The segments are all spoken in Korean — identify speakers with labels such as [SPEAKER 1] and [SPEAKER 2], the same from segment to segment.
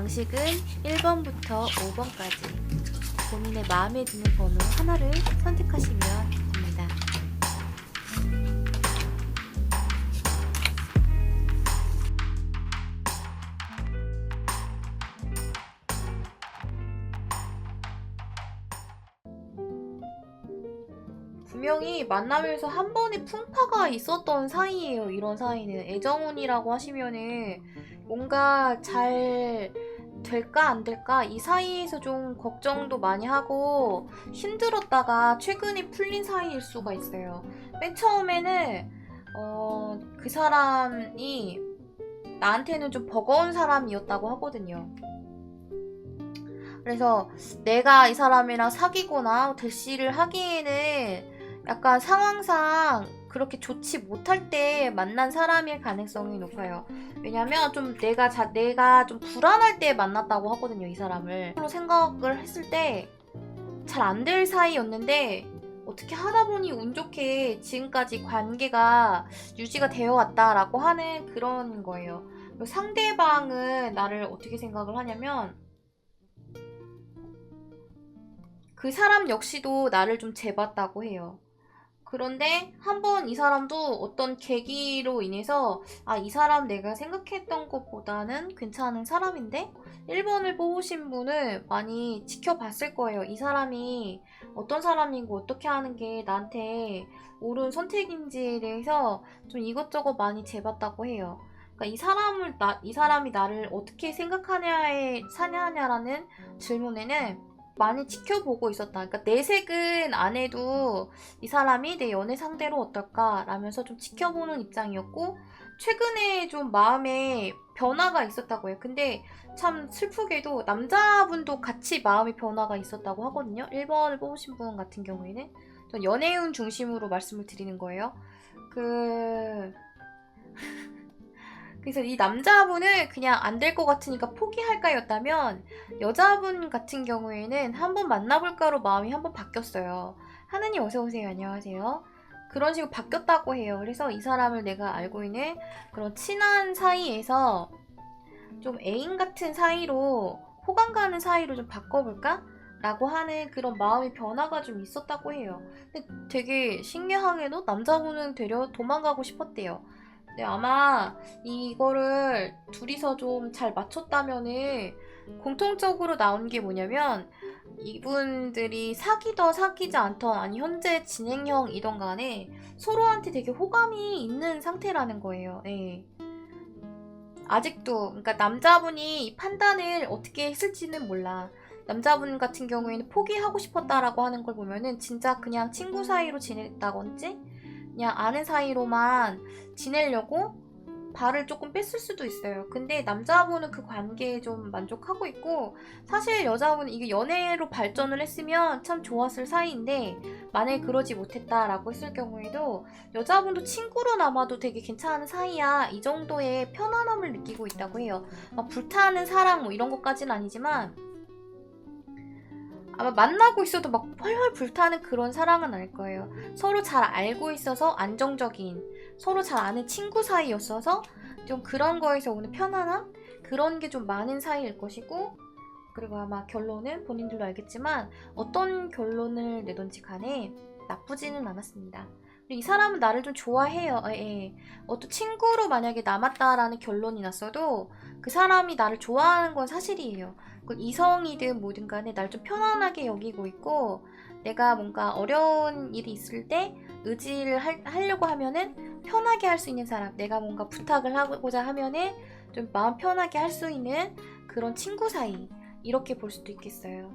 [SPEAKER 1] 방식은 1번부터 5번까지 본인의 마음에 드는 번호 하나를 선택하시면 됩니다. 분명히 만나면서 한 번의 풍파가 있었던 사이예요. 이런 사이는 애정운이라고 하시면은 뭔가 잘 될까 안 될까 이 사이에서 좀 걱정도 많이 하고 힘들었다가 최근에 풀린 사이일 수가 있어요. 맨 처음에는 그 사람이 나한테는 좀 버거운 사람이었다고 하거든요. 그래서 내가 이 사람이랑 사귀거나 대시를 하기에는 약간 상황상 그렇게 좋지 못할 때 만난 사람일 가능성이 높아요. 왜냐면 좀 내가 좀 불안할 때 만났다고 하거든요, 이 사람을. 서로 생각을 했을 때 잘 안 될 사이였는데 어떻게 하다 보니 운 좋게 지금까지 관계가 유지가 되어 왔다라고 하는 그런 거예요. 상대방은 나를 어떻게 생각을 하냐면 그 사람 역시도 나를 좀 재봤다고 해요. 그런데 한번 이 사람도 어떤 계기로 인해서 이 사람 내가 생각했던 것보다는 괜찮은 사람인데 1번을 뽑으신 분은 많이 지켜봤을 거예요. 이 사람이 어떤 사람이고 어떻게 하는 게 나한테 옳은 선택인지에 대해서 좀 이것저것 많이 재봤다고 해요. 그러니까 이 사람이 나를 어떻게 사냐라는 질문에는 많이 지켜보고 있었다. 그러니까 내색은 안 해도 이 사람이 내 연애 상대로 어떨까 라면서 좀 지켜보는 입장이었고 최근에 좀 마음에 변화가 있었다고 해요. 근데 참 슬프게도 남자분도 같이 마음의 변화가 있었다고 하거든요. 1번을 뽑으신 분 같은 경우에는 전 연애운 중심으로 말씀을 드리는 거예요. 그래서 이 남자분은 그냥 안 될 것 같으니까 포기할까였다면 여자분 같은 경우에는 한번 만나볼까로 마음이 한번 바뀌었어요. 하느님 어서오세요. 안녕하세요. 그런 식으로 바뀌었다고 해요. 그래서 이 사람을 내가 알고 있는 그런 친한 사이에서 좀 애인 같은 사이로 호감 가는 사이로 좀 바꿔볼까? 라고 하는 그런 마음의 변화가 좀 있었다고 해요. 근데 되게 신기하게도 남자분은 되려 도망가고 싶었대요. 네, 아마 이거를 둘이서 좀 잘 맞췄다면은 공통적으로 나온 게 뭐냐면 이분들이 사귀던 사귀지 않던 아니 현재 진행형이던 간에 서로한테 되게 호감이 있는 상태라는 거예요. 네. 아직도 그러니까 남자분이 이 판단을 어떻게 했을지는 몰라. 남자분 같은 경우에는 포기하고 싶었다라고 하는 걸 보면은 진짜 그냥 친구 사이로 지냈다든지 그냥 아는 사이로만 지내려고 발을 조금 뺐을 수도 있어요. 근데 남자분은 그 관계에 좀 만족하고 있고 사실 여자분은 이게 연애로 발전을 했으면 참 좋았을 사이인데 만약에 그러지 못했다라고 했을 경우에도 여자분도 친구로 남아도 되게 괜찮은 사이야 이 정도의 편안함을 느끼고 있다고 해요. 막 불타는 사랑 뭐 이런 것까지는 아니지만 아마 만나고 있어도 막 훨훨 불타는 그런 사랑은 아닐 거예요. 서로 잘 알고 있어서 안정적인, 서로 잘 아는 친구 사이였어서 좀 그런 거에서 오는 편안함? 그런 게 좀 많은 사이일 것이고, 그리고 아마 결론은 본인들도 알겠지만 어떤 결론을 내던지 간에 나쁘지는 않았습니다. 이 사람은 나를 좀 좋아해요. 예. 어떤 친구로 만약에 남았다라는 결론이 났어도 그 사람이 나를 좋아하는 건 사실이에요. 이성이든 뭐든 간에 날 좀 편안하게 여기고 있고 내가 뭔가 어려운 일이 있을 때 의지를 하려고 하면은 편하게 할 수 있는 사람, 내가 뭔가 부탁을 하고자 하면은 좀 마음 편하게 할 수 있는 그런 친구 사이, 이렇게 볼 수도 있겠어요.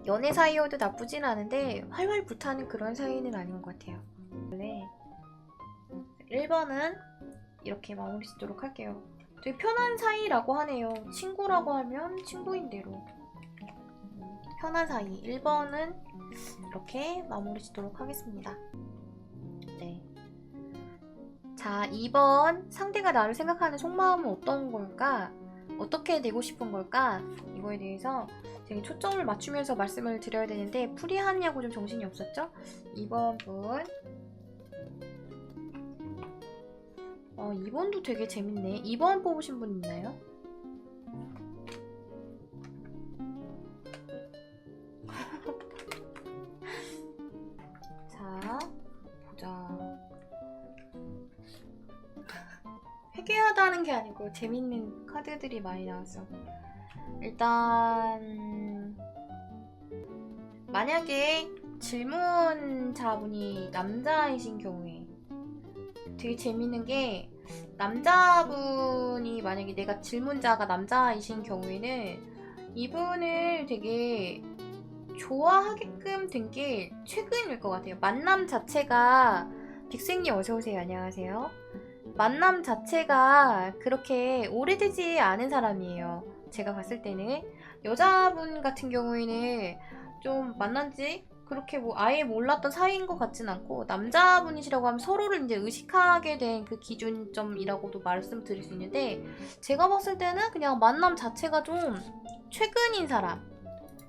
[SPEAKER 1] 연애 사이여도 나쁘진 않은데 활활 불타는 그런 사이는 아닌 것 같아요. 원래 1번은 이렇게 마무리 짓도록 할게요. 되게 편한 사이라고 하네요. 친구라고 하면 친구인 대로 편한 사이. 1번은 이렇게 마무리 짓도록 하겠습니다. 네. 자, 2번 상대가 나를 생각하는 속마음은 어떤 걸까? 어떻게 되고 싶은 걸까? 이거에 대해서 되게 초점을 맞추면서 말씀을 드려야 되는데 풀이하느냐고 좀 정신이 없었죠? 2번 분 2번도 되게 재밌네. 2번 뽑으신 분 있나요? 하는 게 아니고 재밌는 카드들이 많이 나왔어. 일단 만약에 질문자분이 남자이신 경우에 되게 재밌는 게, 남자분이 만약에 내가 질문자가 남자이신 경우에는 이분을 되게 좋아하게끔 된 게 최근일 것 같아요. 만남 자체가, 빅생님 어서오세요. 안녕하세요. 만남 자체가 그렇게 오래되지 않은 사람이에요. 제가 봤을 때는 여자분 같은 경우에는 좀 만난지 그렇게 뭐 아예 몰랐던 사이인 것 같진 않고, 남자분이시라고 하면 서로를 이제 의식하게 된 그 기준점이라고도 말씀드릴 수 있는데, 제가 봤을 때는 그냥 만남 자체가 좀 최근인 사람,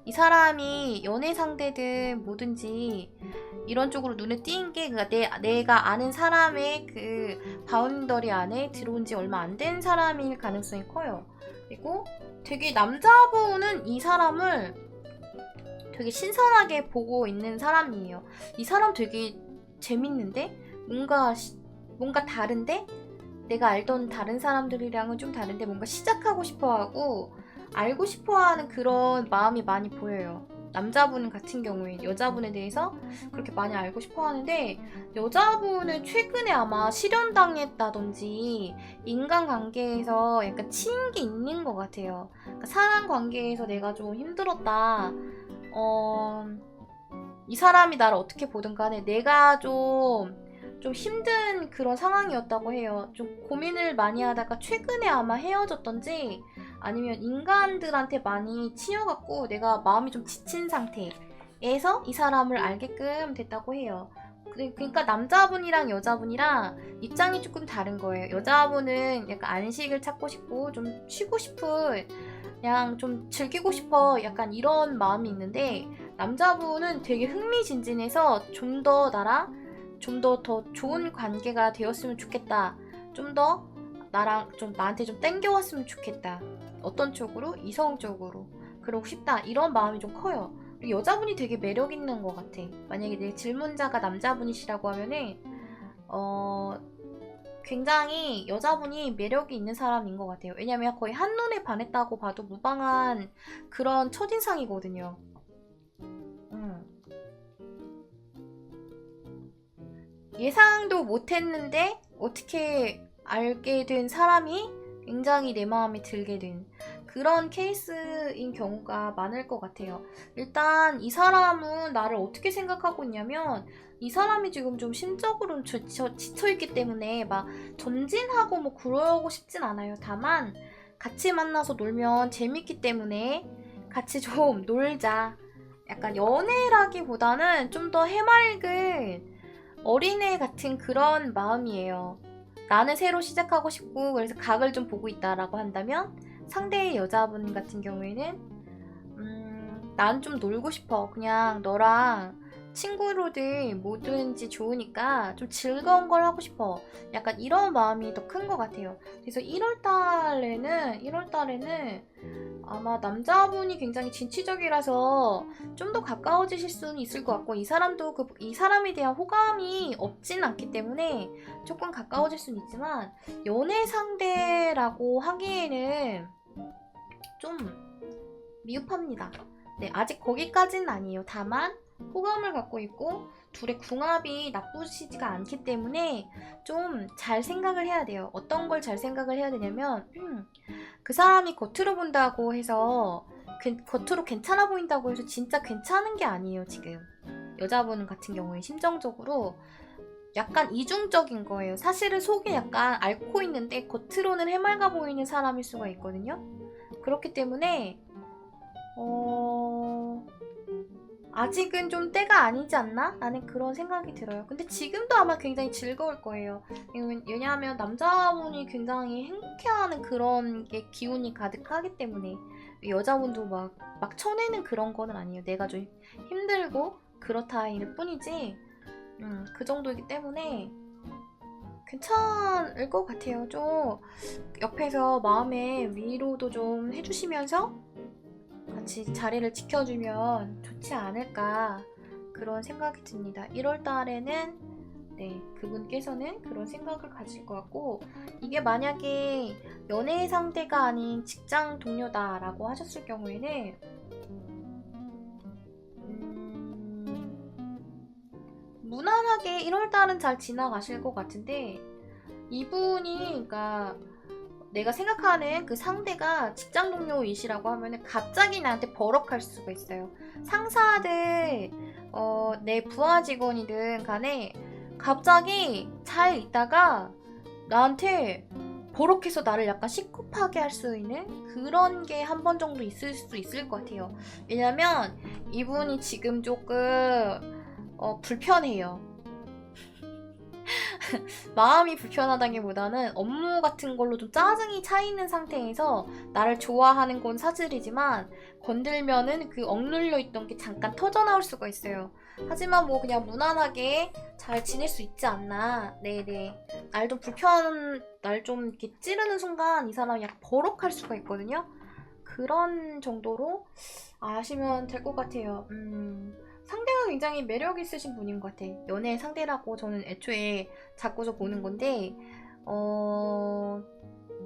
[SPEAKER 1] 이 사람이 연애 상대든 뭐든지 이런 쪽으로 눈에 띈 게, 그러니까 내가 아는 사람의 그 바운더리 안에 들어온 지 얼마 안 된 사람일 가능성이 커요. 그리고 되게 남자분은 이 사람을 되게 신선하게 보고 있는 사람이에요. 이 사람 되게 재밌는데? 뭔가 다른데? 내가 알던 다른 사람들이랑은 좀 다른데 뭔가 시작하고 싶어하고 알고 싶어하는 그런 마음이 많이 보여요. 남자분 같은 경우에 여자분에 대해서 그렇게 많이 알고 싶어 하는데, 여자분은 최근에 아마 실연당했다든지 인간관계에서 약간 치인 게 있는 것 같아요. 그러니까 사람 관계에서 내가 좀 힘들었다. 이 사람이 나를 어떻게 보든 간에 내가 좀 힘든 그런 상황이었다고 해요. 좀 고민을 많이 하다가 최근에 아마 헤어졌던지 아니면 인간들한테 많이 치여갖고 내가 마음이 좀 지친 상태에서 이 사람을 알게끔 됐다고 해요. 그러니까 남자분이랑 여자분이랑 입장이 조금 다른 거예요. 여자분은 약간 안식을 찾고 싶고 좀 쉬고 싶은, 그냥 좀 즐기고 싶어 약간 이런 마음이 있는데, 남자분은 되게 흥미진진해서 좀 더 나랑 좀 더 좋은 관계가 되었으면 좋겠다. 좀 더 나랑 좀 나한테 좀 땡겨왔으면 좋겠다. 어떤 쪽으로? 이성적으로. 그러고 싶다. 이런 마음이 좀 커요. 그리고 여자분이 되게 매력 있는 것 같아. 만약에 내 질문자가 남자분이시라고 하면은 굉장히 여자분이 매력이 있는 사람인 것 같아요. 왜냐면 거의 한눈에 반했다고 봐도 무방한 그런 첫인상이거든요. 예상도 못했는데 어떻게 알게 된 사람이 굉장히 내 마음에 들게 된 그런 케이스인 경우가 많을 것 같아요. 일단 이 사람은 나를 어떻게 생각하고 있냐면, 이 사람이 지금 좀 심적으로 지쳐있기 때문에 막 전진하고 뭐 그러고 싶진 않아요. 다만 같이 만나서 놀면 재밌기 때문에 같이 좀 놀자. 약간 연애라기보다는 좀 더 해맑은 어린애 같은 그런 마음이에요. 나는 새로 시작하고 싶고 그래서 각을 좀 보고 있다라고 한다면, 상대의 여자분 같은 경우에는 난 좀 놀고 싶어. 그냥 너랑 친구로든 뭐든지 좋으니까 좀 즐거운 걸 하고 싶어. 약간 이런 마음이 더 큰 것 같아요. 그래서 1월달에는 아마 남자분이 굉장히 진취적이라서 좀 더 가까워지실 수는 있을 것 같고, 이 사람도 이 사람에 대한 호감이 없진 않기 때문에 조금 가까워질 수는 있지만, 연애 상대라고 하기에는 좀 미흡합니다. 네, 아직 거기까지는 아니에요. 다만 호감을 갖고 있고 둘의 궁합이 나쁘시지가 않기 때문에 좀 잘 생각을 해야 돼요. 어떤 걸 잘 생각을 해야 되냐면, 그 사람이 겉으로 본다고 해서 겉으로 괜찮아 보인다고 해서 진짜 괜찮은 게 아니에요. 지금 여자분 같은 경우에 심정적으로 약간 이중적인 거예요. 사실은 속에 약간 앓고 있는데 겉으로는 해맑아 보이는 사람일 수가 있거든요. 그렇기 때문에 아직은 좀 때가 아니지 않나? 라는 그런 생각이 들어요. 근데 지금도 아마 굉장히 즐거울 거예요. 왜냐하면 남자분이 굉장히 행복해하는 그런 게 기운이 가득하기 때문에. 여자분도 막 쳐내는 그런 거는 아니에요. 내가 좀 힘들고 그렇다일 뿐이지, 그 정도이기 때문에 괜찮을 것 같아요. 좀 옆에서 마음의 위로도 좀 해주시면서 같이 자리를 지켜주면 좋지 않을까, 그런 생각이 듭니다. 1월 달에는 네, 그분께서는 그런 생각을 가질 것 같고, 이게 만약에 연애 상대가 아닌 직장 동료다라고 하셨을 경우에는 무난하게 1월달은 잘 지나가실 것 같은데, 이분이 그러니까 내가 생각하는 그 상대가 직장 동료이시라고 하면은 갑자기 나한테 버럭할 수가 있어요. 상사들, 내 부하 직원이든 간에 갑자기 잘 있다가 나한테 버럭해서 나를 약간 시급하게 할 수 있는 그런 게 한 번 정도 있을 수 있을 것 같아요. 왜냐면 이분이 지금 조금 불편해요. 마음이 불편하다기보다는 업무 같은 걸로 좀 짜증이 차 있는 상태에서 나를 좋아하는 건 사실이지만 건들면은 그 억눌려 있던 게 잠깐 터져 나올 수가 있어요. 하지만 뭐 그냥 무난하게 잘 지낼 수 있지 않나. 네네. 날 좀 이렇게 찌르는 순간 이 사람이 약간 버럭할 수가 있거든요. 그런 정도로 아시면 될 것 같아요. 상대가 굉장히 매력 있으신 분인 것 같아. 연애 상대라고 저는 애초에 자꾸서 보는 건데,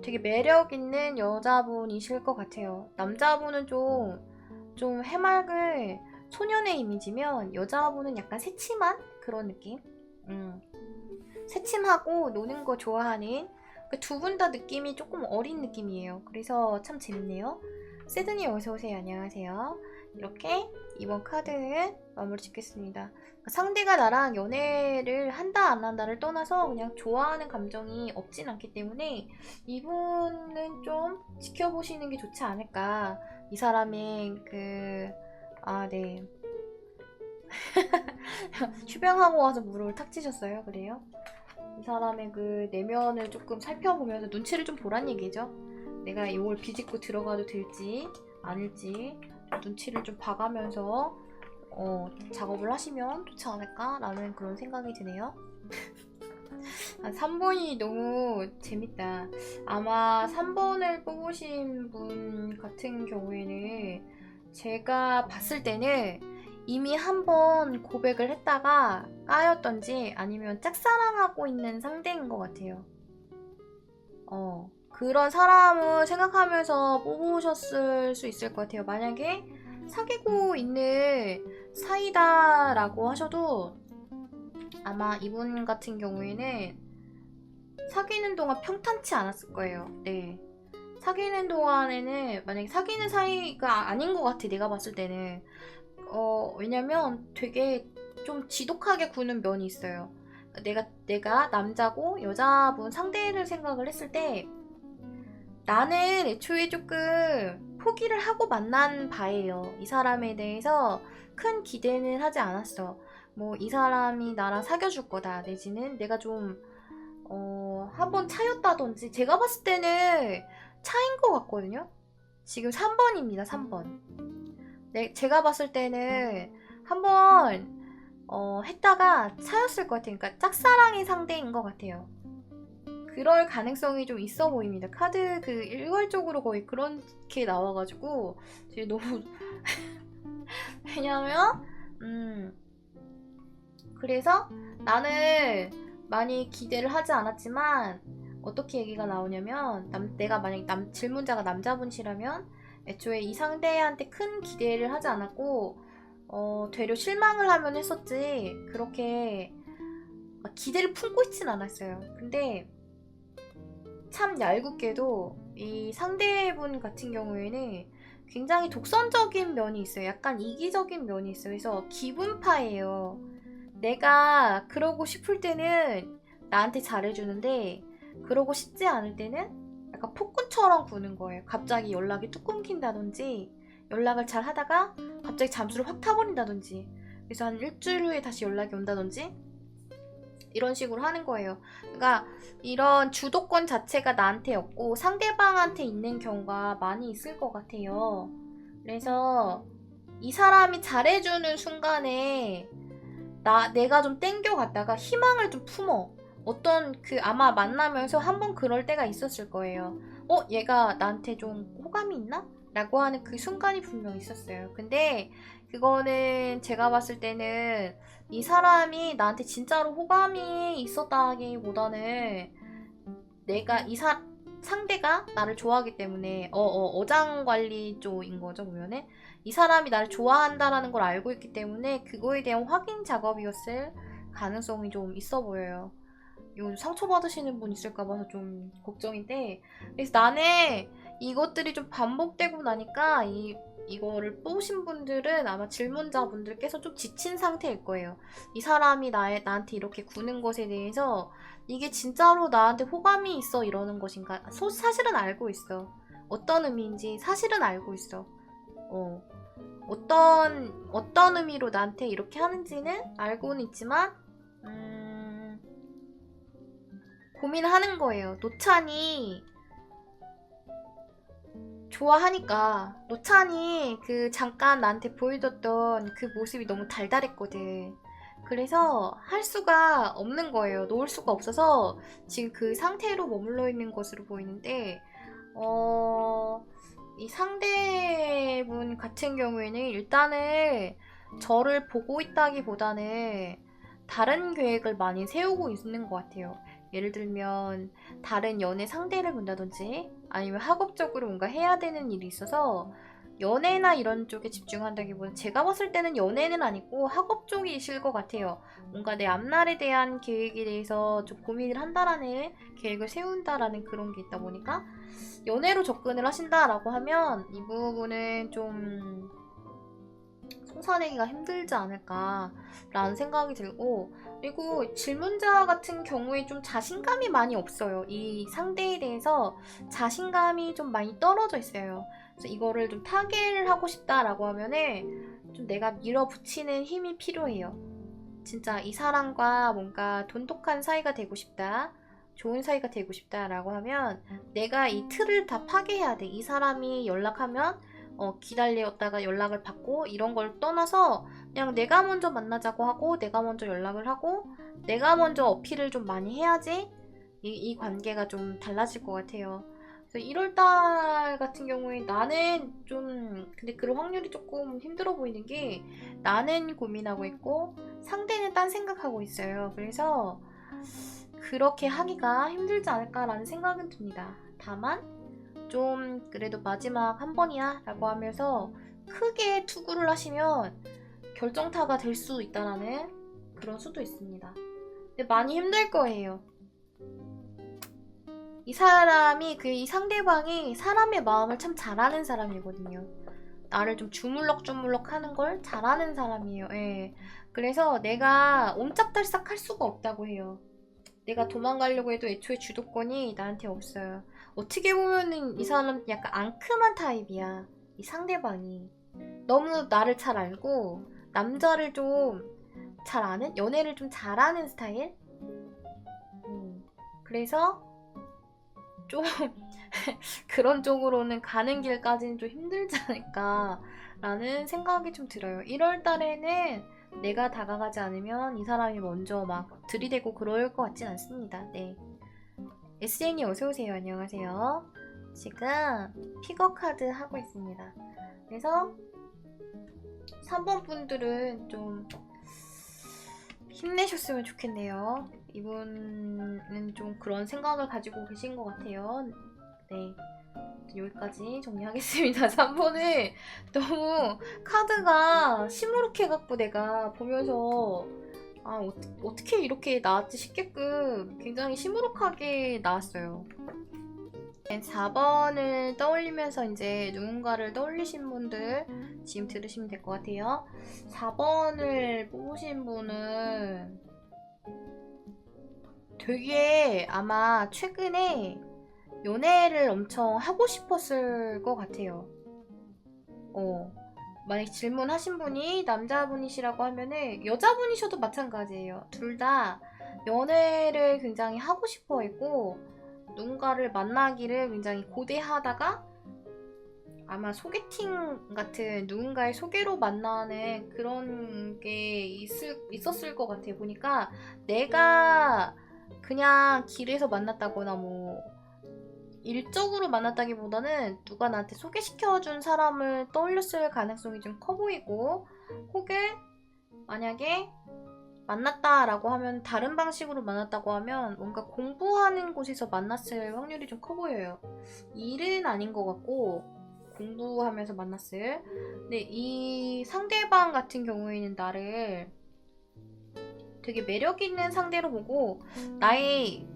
[SPEAKER 1] 되게 매력 있는 여자분이실 것 같아요. 남자분은 좀 해맑을 소년의 이미지면 여자분은 약간 새침한 그런 느낌? 새침하고 노는 거 좋아하는 두 분 다 느낌이 조금 어린 느낌이에요. 그래서 참 재밌네요. 세드님 어서오세요. 안녕하세요. 이렇게 이번 카드는 마무리 짓겠습니다. 상대가 나랑 연애를 한다 안 한다를 떠나서 그냥 좋아하는 감정이 없진 않기 때문에 이분은 좀 지켜보시는 게 좋지 않을까. 이 사람의 네. 휴병하고 와서 무릎을 탁 치셨어요. 그래요? 이 사람의 그 내면을 조금 살펴보면서 눈치를 좀 보란 얘기죠. 내가 이걸 비집고 들어가도 될지 아닐지 눈치를 좀 봐가면서 작업을 하시면 좋지 않을까라는 그런 생각이 드네요. 3번이 너무 재밌다. 아마 3번을 뽑으신 분 같은 경우에는 제가 봤을 때는 이미 한 번 고백을 했다가 까였던지 아니면 짝사랑하고 있는 상대인 것 같아요. 그런 사람을 생각하면서 뽑으셨을 수 있을 것 같아요. 만약에 사귀고 있는 사이다라고 하셔도 아마 이분 같은 경우에는 사귀는 동안 평탄치 않았을 거예요. 네. 사귀는 동안에는 만약에 사귀는 사이가 아닌 것 같아. 내가 봤을 때는. 왜냐면 되게 좀 지독하게 구는 면이 있어요. 내가 남자고 여자분 상대를 생각을 했을 때 나는 애초에 조금 포기를 하고 만난 바예요. 이 사람에 대해서 큰 기대는 하지 않았어. 뭐 이 사람이 나랑 사귀어줄 거다 내지는 내가 좀 한번 차였다든지 제가 봤을 때는 차인 것 같거든요. 지금 3번입니다. 3번. 네, 제가 봤을 때는 한번 했다가 차였을 것 같아요. 그러니까 짝사랑의 상대인 것 같아요. 그럴 가능성이 좀 있어 보입니다. 카드 일괄적으로 거의 그렇게 나와가지고 되게 너무 왜냐면 그래서 나는 많이 기대를 하지 않았지만 어떻게 얘기가 나오냐면 내가 만약 질문자가 남자분이시라면 애초에 이 상대한테 큰 기대를 하지 않았고 되려 실망을 하면 했었지 그렇게 막 기대를 품고 있진 않았어요. 근데 참 얄궂게도 이 상대분 같은 경우에는 굉장히 독선적인 면이 있어요. 약간 이기적인 면이 있어요. 그래서 기분파예요. 내가 그러고 싶을 때는 나한테 잘해주는데 그러고 싶지 않을 때는 약간 폭군처럼 구는 거예요. 갑자기 연락이 뚝 끊긴다든지 연락을 잘 하다가 갑자기 잠수를 확 타버린다든지 그래서 한 일주일 후에 다시 연락이 온다든지 이런 식으로 하는 거예요. 그러니까 이런 주도권 자체가 나한테 없고 상대방한테 있는 경우가 많이 있을 것 같아요. 그래서 이 사람이 잘해주는 순간에 내가 좀 땡겨갔다가 희망을 좀 품어. 어떤 아마 만나면서 한번 그럴 때가 있었을 거예요. 얘가 나한테 좀 호감이 있나? 라고 하는 그 순간이 분명 있었어요. 근데 그거는 제가 봤을 때는 이 사람이 나한테 진짜로 호감이 있었다기보다는 내가 상대가 나를 좋아하기 때문에 어장관리 쪽인 거죠, 보면은. 이 사람이 나를 좋아한다라는 걸 알고 있기 때문에 그거에 대한 확인 작업이었을 가능성이 좀 있어 보여요. 이거 상처받으시는 분 있을까 봐서 좀 걱정인데, 그래서 나는 이것들이 좀 반복되고 나니까 이거를 뽑으신 분들은 아마 질문자분들께서 좀 지친 상태일 거예요. 이 사람이 나한테 이렇게 구는 것에 대해서 이게 진짜로 나한테 호감이 있어 이러는 것인가? 사실은 알고 있어. 어떤 의미인지 사실은 알고 있어. 어떤 의미로 나한테 이렇게 하는지는 알고는 있지만, 고민하는 거예요. 노찬이 좋아하니까. 노찬이 그 잠깐 나한테 보여줬던 그 모습이 너무 달달했거든. 그래서 할 수가 없는 거예요. 놓을 수가 없어서 지금 그 상태로 머물러 있는 것으로 보이는데, 이 상대분 같은 경우에는 일단은 저를 보고 있다기보다는 다른 계획을 많이 세우고 있는 것 같아요. 예를 들면 다른 연애 상대를 본다든지 아니면 학업적으로 뭔가 해야 되는 일이 있어서 연애나 이런 쪽에 집중한다기보다 제가 봤을 때는 연애는 아니고 학업 쪽이실 것 같아요. 뭔가 내 앞날에 대한 계획에 대해서 좀 고민을 한다라는 계획을 세운다라는 그런 게 있다 보니까 연애로 접근을 하신다라고 하면 이 부분은 좀 솟아내기가 힘들지 않을까라는 생각이 들고, 그리고 질문자 같은 경우에 좀 자신감이 많이 없어요. 이 상대에 대해서 자신감이 좀 많이 떨어져 있어요. 그래서 이거를 좀 타개를 하고 싶다라고 하면은 좀 내가 밀어붙이는 힘이 필요해요. 진짜 이 사람과 뭔가 돈독한 사이가 되고 싶다, 좋은 사이가 되고 싶다라고 하면 내가 이 틀을 다 파괴해야 돼. 이 사람이 연락하면 기다렸다가 연락을 받고 이런 걸 떠나서 그냥 내가 먼저 만나자고 하고 내가 먼저 연락을 하고 내가 먼저 어필을 좀 많이 해야지 이 관계가 좀 달라질 것 같아요. 그래서 1월달 같은 경우에 나는 좀 근데 그럴 확률이 조금 힘들어 보이는 게 나는 고민하고 있고 상대는 딴 생각하고 있어요. 그래서 그렇게 하기가 힘들지 않을까라는 생각은 듭니다. 다만 좀 그래도 마지막 한 번이야 라고 하면서 크게 투구를 하시면 결정타가 될 수 있다라는 그런 수도 있습니다. 근데 많이 힘들 거예요. 이 사람이 이 상대방이 사람의 마음을 참 잘하는 사람이거든요. 나를 좀 주물럭주물럭 하는 걸 잘하는 사람이에요. 예. 그래서 내가 옴짝달싹 할 수가 없다고 해요. 내가 도망가려고 해도 애초에 주도권이 나한테 없어요. 어떻게 보면은 이 사람은 약간 앙큼한 타입이야. 이 상대방이. 너무 나를 잘 알고 남자를 좀 잘 아는? 연애를 좀 잘하는 스타일? 그래서 좀 그런 쪽으로는 가는 길까지는 좀 힘들지 않을까 라는 생각이 좀 들어요. 1월 달에는 내가 다가가지 않으면 이 사람이 먼저 막 들이대고 그럴 것 같진 않습니다. 네. SN이 어서오세요. 안녕하세요. 지금 픽업 카드 하고 있습니다. 그래서 3번 분들은 좀 힘내셨으면 좋겠네요. 이분은 좀 그런 생각을 가지고 계신 것 같아요. 네. 여기까지 정리하겠습니다. 3번은 너무 카드가 시무룩해갖고 내가 보면서 어떻게 이렇게 나왔지 싶게끔 굉장히 시무룩하게 나왔어요. 4번을 떠올리면서 이제 누군가를 떠올리신 분들 지금 들으시면 될 것 같아요. 4번을 뽑으신 분은 되게 아마 최근에 연애를 엄청 하고 싶었을 것 같아요. 만약 질문하신 분이 남자분이시라고 하면은 여자분이셔도 마찬가지예요. 둘 다 연애를 굉장히 하고 싶어 했고 누군가를 만나기를 굉장히 고대하다가 아마 소개팅 같은 누군가의 소개로 만나는 그런 게 있었을 것 같아요. 보니까 내가 그냥 길에서 만났다거나 뭐 일적으로 만났다기보다는 누가 나한테 소개시켜준 사람을 떠올렸을 가능성이 좀 커 보이고, 혹은 만약에 만났다라고 하면, 다른 방식으로 만났다고 하면 뭔가 공부하는 곳에서 만났을 확률이 좀 커 보여요. 일은 아닌 것 같고 공부하면서 만났을. 근데 이 상대방 같은 경우에는 나를 되게 매력 있는 상대로 보고 나의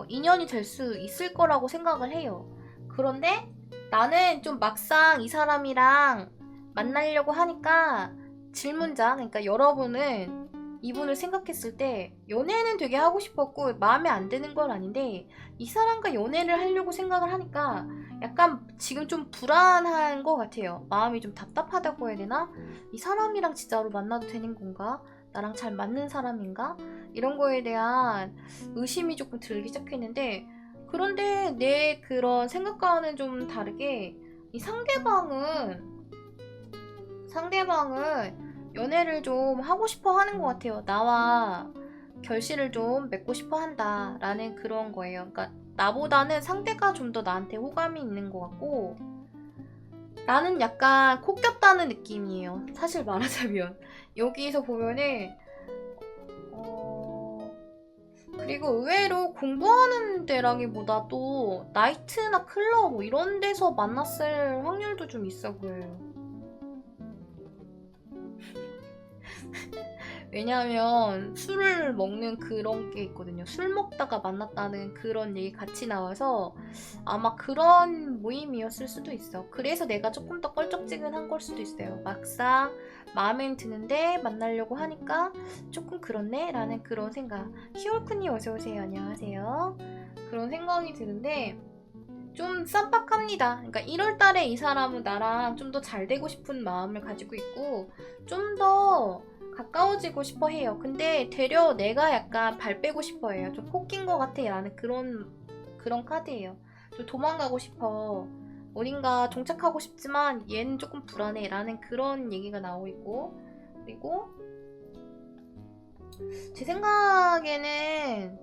[SPEAKER 1] 인연이 될 수 있을 거라고 생각을 해요. 그런데 나는 좀 막상 이 사람이랑 만나려고 하니까 질문장, 그러니까 여러분은 이분을 생각했을 때 연애는 되게 하고 싶었고 마음에 안 드는 건 아닌데, 이 사람과 연애를 하려고 생각을 하니까 약간 지금 좀 불안한 것 같아요. 마음이 좀 답답하다고 해야 되나? 이 사람이랑 진짜로 만나도 되는 건가? 나랑 잘 맞는 사람인가? 이런 거에 대한 의심이 조금 들기 시작했는데, 그런데 내 그런 생각과는 좀 다르게 이 상대방은 연애를 좀 하고 싶어 하는 것 같아요. 나와 결실을 좀 맺고 싶어 한다 라는 그런 거예요. 그러니까 나보다는 상대가 좀 더 나한테 호감이 있는 것 같고, 나는 약간 코 꼈다는 느낌이에요. 사실 말하자면 여기서 보면은 그리고 의외로 공부하는 데라기보다 또 나이트나 클럽 뭐 이런 데서 만났을 확률도 좀 있어 보여요. 왜냐하면 술을 먹는 그런 게 있거든요. 술 먹다가 만났다는 그런 얘기 같이 나와서 아마 그런 모임이었을 수도 있어. 그래서 내가 조금 더 껄쩍지근한 걸 수도 있어요. 막상 마음엔 드는데 만나려고 하니까 조금 그렇네? 라는 그런 생각. 히올크님 어서오세요. 안녕하세요. 그런 생각이 드는데 좀 쌈박합니다. 그러니까 1월 달에 이 사람은 나랑 좀 더 잘 되고 싶은 마음을 가지고 있고 좀 더 가까워지고 싶어 해요. 근데 되려 내가 약간 발 빼고 싶어 해요. 좀 포낀 것 같아 라는 그런 카드예요. 좀 도망가고 싶어. 어딘가 정착하고 싶지만 얘는 조금 불안해 라는 그런 얘기가 나오고 있고, 그리고 제 생각에는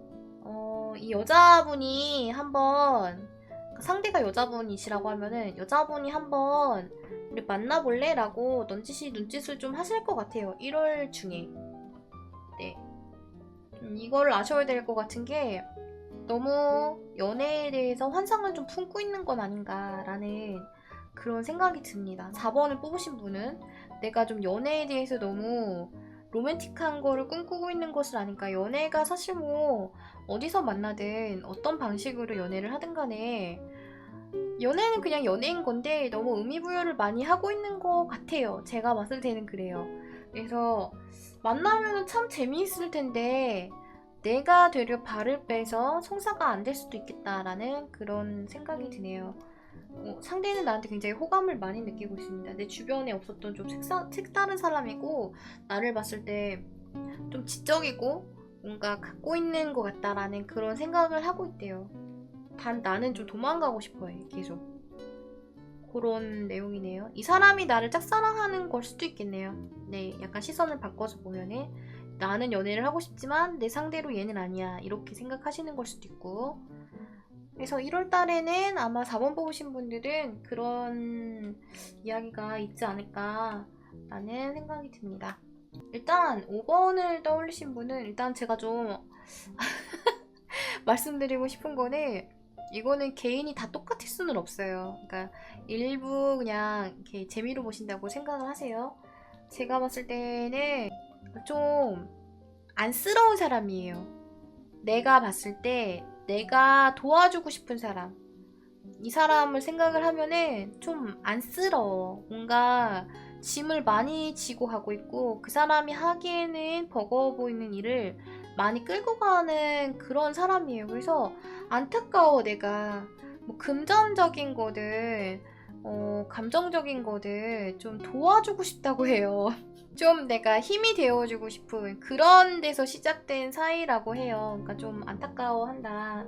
[SPEAKER 1] 이 여자분이 한번, 상대가 여자분이시라고 하면은 여자분이 한번 우리 만나볼래? 라고 넌지시 눈짓을 좀 하실 것 같아요. 1월 중에. 네. 이걸 아셔야 될 것 같은 게, 너무 연애에 대해서 환상을 좀 품고 있는 건 아닌가라는 그런 생각이 듭니다. 4번을 뽑으신 분은 내가 좀 연애에 대해서 너무 로맨틱한 거를 꿈꾸고 있는 것을 아니까, 연애가 사실 뭐 어디서 만나든 어떤 방식으로 연애를 하든 간에 연애는 그냥 연애인 건데 너무 의미부여를 많이 하고 있는 것 같아요. 제가 봤을 때는 그래요. 그래서 만나면 참 재미있을 텐데 내가 되려 발을 빼서 성사가 안 될 수도 있겠다라는 그런 생각이 드네요. 상대는 나한테 굉장히 호감을 많이 느끼고 있습니다. 내 주변에 없었던 좀 색다른 사람이고, 나를 봤을 때 좀 지적이고 뭔가 갖고 있는 것 같다라는 그런 생각을 하고 있대요. 단 나는 좀 도망가고 싶어해, 계속. 그런 내용이네요. 이 사람이 나를 짝사랑하는 걸 수도 있겠네요. 네, 약간 시선을 바꿔서 보면은 나는 연애를 하고 싶지만 내 상대로 얘는 아니야, 이렇게 생각하시는 걸 수도 있고. 그래서 1월 달에는 아마 4번 뽑으신 분들은 그런 이야기가 있지 않을까 라는 생각이 듭니다. 일단 5번을 떠올리신 분은, 일단 제가 좀 말씀드리고 싶은 거는, 이거는 개인이 다 똑같을 수는 없어요. 그러니까 일부 그냥 이렇게 재미로 보신다고 생각을 하세요. 제가 봤을 때는 좀 안쓰러운 사람이에요. 내가 봤을 때 내가 도와주고 싶은 사람, 이 사람을 생각을 하면은 좀 안쓰러워. 뭔가 짐을 많이 지고 가고 있고, 그 사람이 하기에는 버거워 보이는 일을 많이 끌고 가는 그런 사람이에요. 그래서 안타까워. 내가 뭐 금전적인 거든 감정적인 거든 좀 도와주고 싶다고 해요. 좀 내가 힘이 되어주고 싶은 그런 데서 시작된 사이라고 해요. 그러니까 좀 안타까워한다.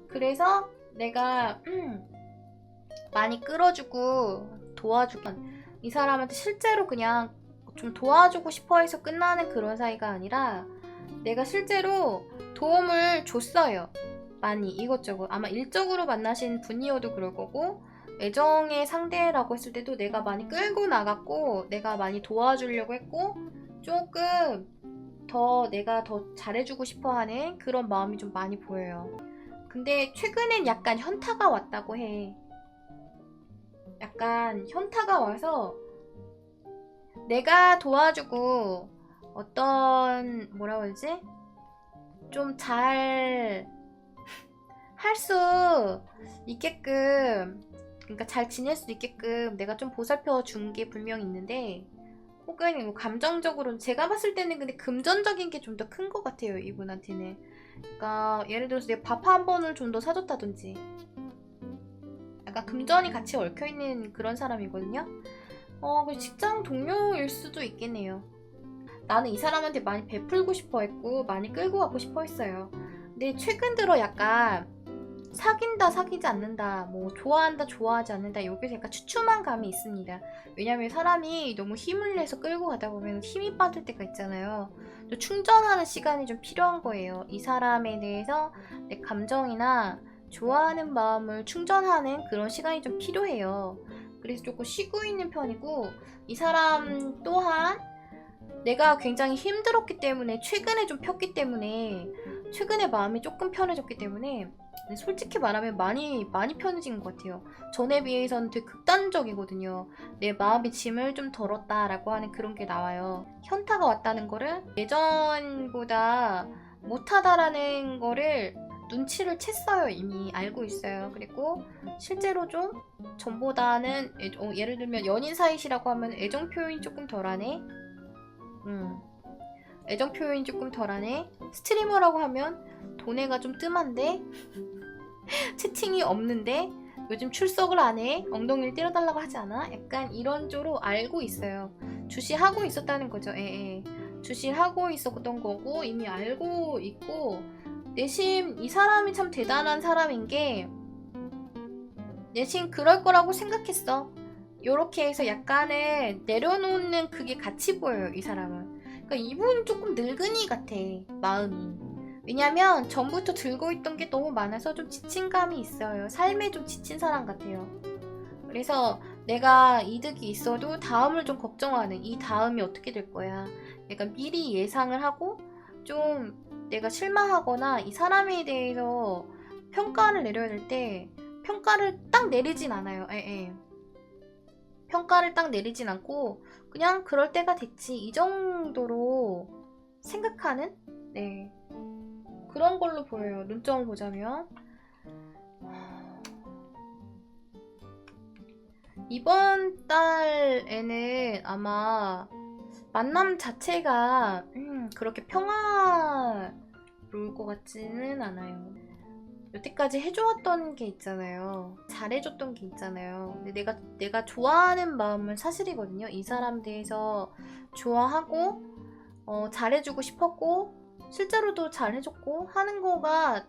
[SPEAKER 1] 그래서 내가 많이 끌어주고 도와주건, 이 사람한테 실제로 그냥 좀 도와주고 싶어 해서 끝나는 그런 사이가 아니라 내가 실제로 도움을 줬어요. 많이 이것저것 아마 일적으로 만나신 분이어도 그럴 거고 애정의 상대라고 했을 때도 내가 많이 끌고 나갔고 내가 많이 도와주려고 했고 조금 더 내가 더 잘해주고 싶어 하는 그런 마음이 좀 많이 보여요. 근데 최근엔 약간 현타가 왔다고 해. 약간 현타가 와서 내가 도와주고 어떤 뭐라고 해야지? 좀 잘 할 수 있게끔 그러니까 잘 지낼 수 있게끔 내가 좀 보살펴 준 게 분명히 있는데 혹은 뭐 감정적으로 제가 봤을 때는 근데 금전적인 게 좀 더 큰 것 같아요 이분한테는. 그러니까 예를 들어서 내가 밥 한 번을 좀 더 사줬다든지 약간 금전이 같이 얽혀있는 그런 사람이거든요. 그 직장 동료일 수도 있겠네요. 나는 이 사람한테 많이 베풀고 싶어 했고 많이 끌고 가고 싶어 했어요. 근데 최근 들어 약간 사귄다 사귀지 않는다 뭐 좋아한다 좋아하지 않는다 여기서 약간 추춤한 감이 있습니다. 왜냐면 사람이 너무 힘을 내서 끌고 가다 보면 힘이 빠질 때가 있잖아요. 또 충전하는 시간이 좀 필요한 거예요. 이 사람에 대해서 내 감정이나 좋아하는 마음을 충전하는 그런 시간이 좀 필요해요. 그래서 조금 쉬고 있는 편이고 이 사람 또한 내가 굉장히 힘들었기 때문에 최근에 좀 폈기 때문에 최근에 마음이 조금 편해졌기 때문에 솔직히 말하면 많이 편해진 것 같아요. 전에 비해서는 되게 극단적이거든요. 내 마음의 짐을 좀 덜었다라고 하는 그런 게 나와요. 현타가 왔다는 거를 예전보다 못하다라는 거를 눈치를 챘어요. 이미 알고 있어요. 그리고 실제로 좀 전보다는 예를 들면 연인 사이시라고 하면 애정 표현이 조금 덜하네. 애정 표현이 조금 덜하네. 스트리머라고 하면 돈에가 좀 뜸한데 채팅이 없는데 요즘 출석을 안 해. 엉덩이를 때려달라고 하지 않아? 약간 이런 조로 알고 있어요. 주시하고 있었다는 거죠. 예. 주시하고 있었던 거고 이미 알고 있고 내심 이 사람이 참 대단한 사람인 게 내심 그럴 거라고 생각했어. 요렇게 해서 약간의 내려놓는 그게 같이 보여요. 이 사람은. 그러니까 이분 조금 늙은이 같아. 마음이. 왜냐면 전부터 들고 있던 게 너무 많아서 좀 지친 감이 있어요. 삶에 좀 지친 사람 같아요. 그래서 내가 이득이 있어도 다음을 좀 걱정하는 이 다음이 어떻게 될 거야. 약간 미리 예상을 하고 좀 내가 실망하거나 이 사람에 대해서 평가를 내려야 될 때 평가를 딱 내리진 않아요. 예. 평가를 딱 내리진 않고 그냥 그럴 때가 됐지 이 정도로 생각하는 네 그런 걸로 보여요. 눈점을 보자면 이번 달에는 아마 만남 자체가 그렇게 평화로울 것 같지는 않아요. 여태까지 해줘왔던 게 있잖아요. 잘해줬던 게 있잖아요. 근데 내가 좋아하는 마음은 사실이거든요. 이 사람 대해서 좋아하고 잘해주고 싶었고 실제로도 잘해줬고 하는 거가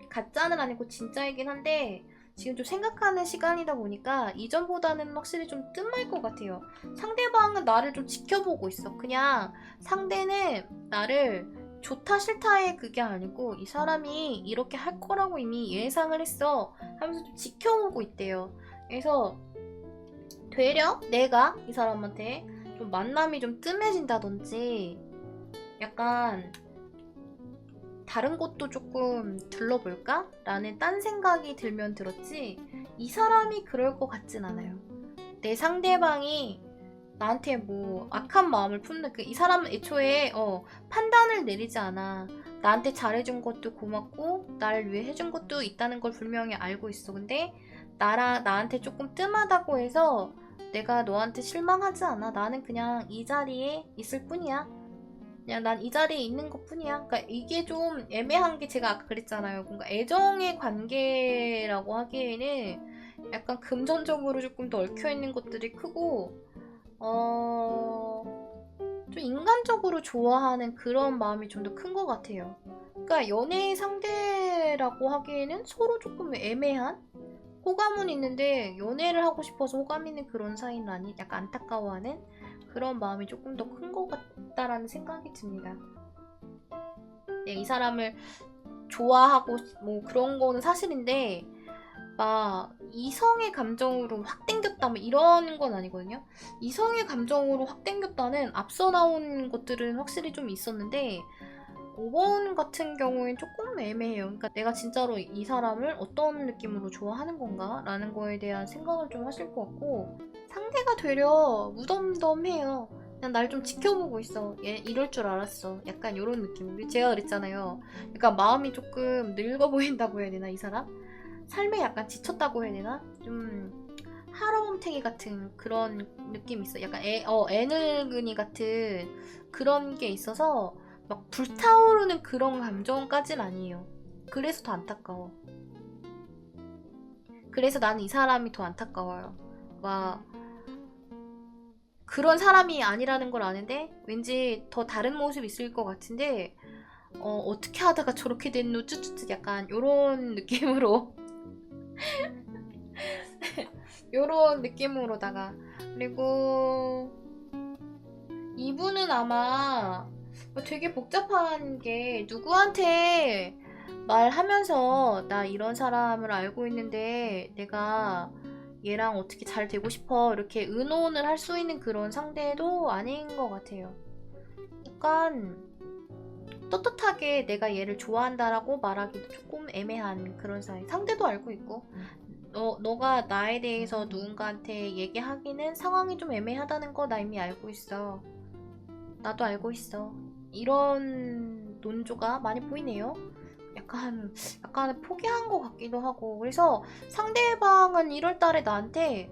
[SPEAKER 1] 가짜는 아니고 진짜이긴 한데 지금 좀 생각하는 시간이다 보니까 이전보다는 확실히 좀 뜸할 것 같아요. 상대방은 나를 좀 지켜보고 있어. 그냥 상대는 나를 좋다 싫다의 그게 아니고 이 사람이 이렇게 할 거라고 이미 예상을 했어 하면서 좀 지켜보고 있대요. 그래서 되려 내가 이 사람한테 좀 만남이 좀 뜸해진다든지 약간 다른 곳도 조금 둘러볼까? 라는 딴 생각이 들면 들었지 이 사람이 그럴 것 같진 않아요. 내 상대방이 나한테 뭐 악한 마음을 품는 이 사람은 애초에 판단을 내리지 않아. 나한테 잘해준 것도 고맙고 나를 위해 해준 것도 있다는 걸 분명히 알고 있어. 근데 나한테 조금 뜸하다고 해서 내가 너한테 실망하지 않아. 나는 그냥 이 자리에 있을 뿐이야. 그냥 난 이 자리에 있는 것 뿐이야. 그러니까 이게 좀 애매한 게 제가 아까 그랬잖아요. 뭔가 애정의 관계라고 하기에는 약간 금전적으로 조금 더 얽혀있는 것들이 크고 좀 인간적으로 좋아하는 그런 마음이 좀 더 큰 것 같아요. 그러니까 연애 상대라고 하기에는 서로 조금 애매한 호감은 있는데 연애를 하고 싶어서 호감 있는 그런 사이는 아닌 약간 안타까워하는 그런 마음이 조금 더 큰 것 같다라는 생각이 듭니다. 이 사람을 좋아하고 뭐 그런 거는 사실인데 막 이성의 감정으로 확 땡겼다 뭐 이런 건 아니거든요. 이성의 감정으로 확 땡겼다는 앞서 나온 것들은 확실히 좀 있었는데 5번 같은 경우엔 조금 애매해요. 그러니까 내가 진짜로 이 사람을 어떤 느낌으로 좋아하는 건가? 라는 거에 대한 생각을 좀 하실 것 같고 상대가 되려 무덤덤해요. 그냥 날 좀 지켜보고 있어. 얘 이럴 줄 알았어. 약간 이런 느낌. 제가 그랬잖아요. 그러니까 마음이 조금 늙어 보인다고 해야 되나, 이 사람? 삶에 약간 지쳤다고 해야 되나? 좀 하러움탱이 같은 그런 느낌이 있어. 약간 애늙은이 같은 그런 게 있어서 막 불타오르는 그런 감정까진 아니에요. 그래서 더 안타까워. 그래서 나는 이 사람이 더 안타까워요. 막 그런 사람이 아니라는 걸 아는데 왠지 더 다른 모습이 있을 것 같은데 어떻게 하다가 저렇게 됐노 쭈쭈쭈 약간 요런 느낌으로 요런 느낌으로다가 그리고 이분은 아마 되게 복잡한 게 누구한테 말하면서 나 이런 사람을 알고 있는데 내가 얘랑 어떻게 잘 되고 싶어 이렇게 의논을 할 수 있는 그런 상대도 아닌 것 같아요. 약간 떳떳하게 내가 얘를 좋아한다라고 말하기도 조금 애매한 그런 사이. 상대도 알고 있고 너가 나에 대해서 누군가한테 얘기하기는 상황이 좀 애매하다는 거 나 이미 알고 있어. 나도 알고 있어. 이런 논조가 많이 보이네요. 약간 포기한 것 같기도 하고. 그래서 상대방은 1월 달에 나한테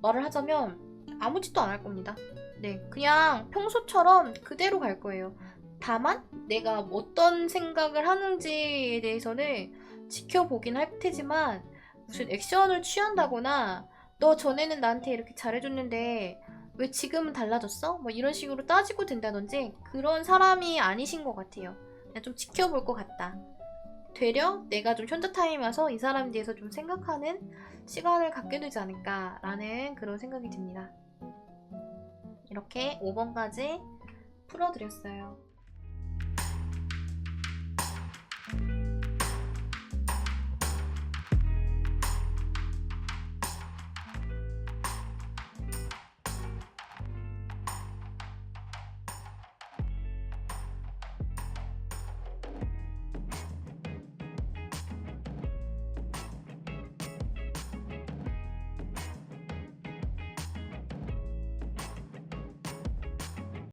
[SPEAKER 1] 말을 하자면 아무 짓도 안 할 겁니다. 네, 그냥 평소처럼 그대로 갈 거예요. 다만 내가 어떤 생각을 하는지에 대해서는 지켜보긴 할 테지만 무슨 액션을 취한다거나 너 전에는 나한테 이렇게 잘해줬는데 왜 지금은 달라졌어? 뭐 이런 식으로 따지고 된다든지 그런 사람이 아니신 것 같아요. 그냥 좀 지켜볼 것 같다. 되려 내가 좀 현자 타임 와서 이 사람에 대해서 좀 생각하는 시간을 갖게 되지 않을까라는 그런 생각이 듭니다. 이렇게 5번까지 풀어드렸어요.